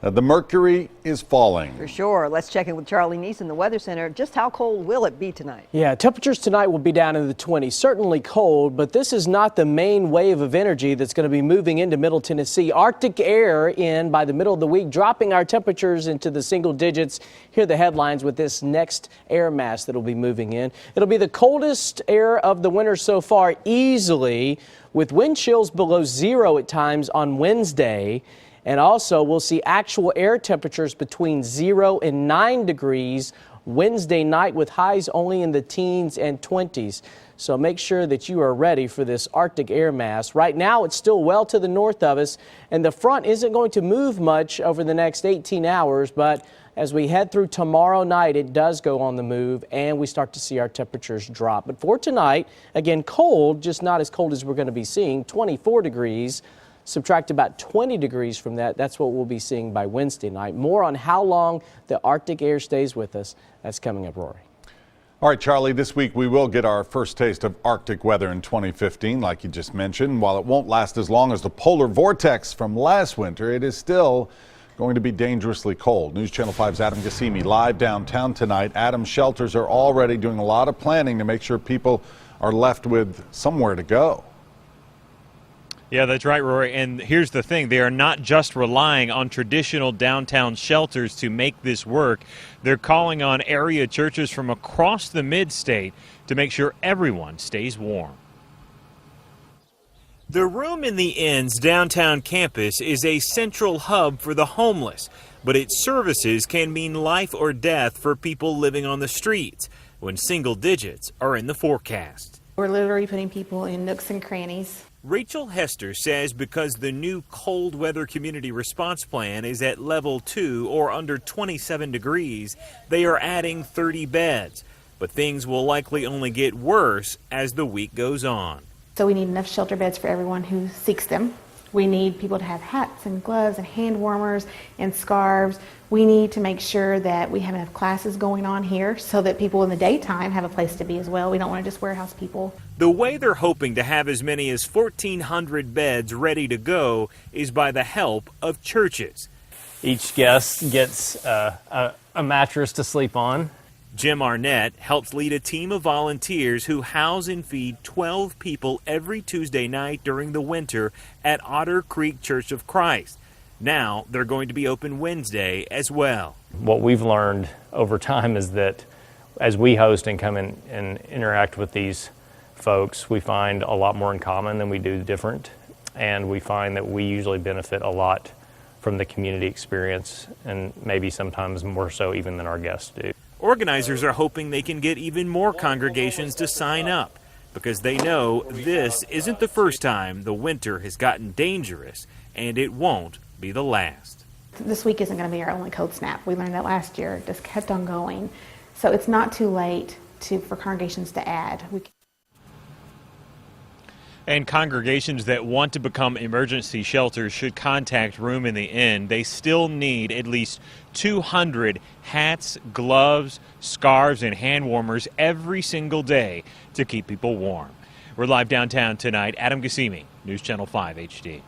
The mercury is falling. For sure. Let's check in with Charlie Neese in the Weather Center. Just how cold will it be tonight? Yeah, temperatures tonight will be down in the 20s. Certainly cold, but this is not the main wave of energy that's going to be moving into Middle Tennessee. Arctic air in by the middle of the week, dropping our temperatures into the single digits. Here are the headlines with this next air mass that will be moving in. It'll be the coldest air of the winter so far, easily, with wind chills below zero at times on Wednesday. And also, we'll see actual air temperatures between 0 and 9 degrees Wednesday night, with highs only in the teens and 20s. So make sure that you are ready for this Arctic air mass. Right now, it's still well to the north of us, and the front isn't going to move much over the next 18 hours. But as we head through tomorrow night, it does go on the move, and we start to see our temperatures drop. But for tonight, again, cold, just not as cold as we're going to be seeing, 24 degrees. Subtract about 20 degrees from that. That's what we'll be seeing by Wednesday night. More on how long the Arctic air stays with us. That's coming up, Rory. All right, Charlie, this week we will get our first taste of Arctic weather in 2015, like you just mentioned. While it won't last as long as the polar vortex from last winter, it is still going to be dangerously cold. News Channel 5's Adam Gassimi live downtown tonight. Adam's shelters are already doing a lot of planning to make sure people are left with somewhere to go. Yeah, that's right, Rory. And here's the thing. They are not just relying on traditional downtown shelters to make this work. They're calling on area churches from across the mid-state to make sure everyone stays warm. The Room in the Inn's downtown campus is a central hub for the homeless, but its services can mean life or death for people living on the streets when single digits are in the forecast. We're literally putting people in nooks and crannies. Rachel Hester says because the new cold weather community response plan is at level 2 or under 27 degrees, they are adding 30 beds. But things will likely only get worse as the week goes on. So we need enough shelter beds for everyone who seeks them. We need people to have hats and gloves and hand warmers and scarves. We need to make sure that we have enough classes going on here so that people in the daytime have a place to be as well. We don't want to just warehouse people. The way they're hoping to have as many as 1,400 beds ready to go is by the help of churches. Each guest gets a mattress to sleep on. Jim Arnett helps lead a team of volunteers who house and feed 12 people every Tuesday night during the winter at Otter Creek Church of Christ. Now they're going to be open Wednesday as well. What we've learned over time is that as we host and come in and interact with these folks, we find a lot more in common than we do different. And we find that we usually benefit a lot from the community experience, and maybe sometimes more so even than our guests do. Organizers are hoping they can get even more congregations to sign up because they know this isn't the first time the winter has gotten dangerous, and it won't be the last. This week isn't going to be our only cold snap. We learned that last year. It just kept on going. So it's not too late for congregations to add. And congregations that want to become emergency shelters should contact Room in the Inn. They still need at least 200 hats, gloves, scarves, and hand warmers every single day to keep people warm. We're live downtown tonight. Adam Gassimi, News Channel 5 HD.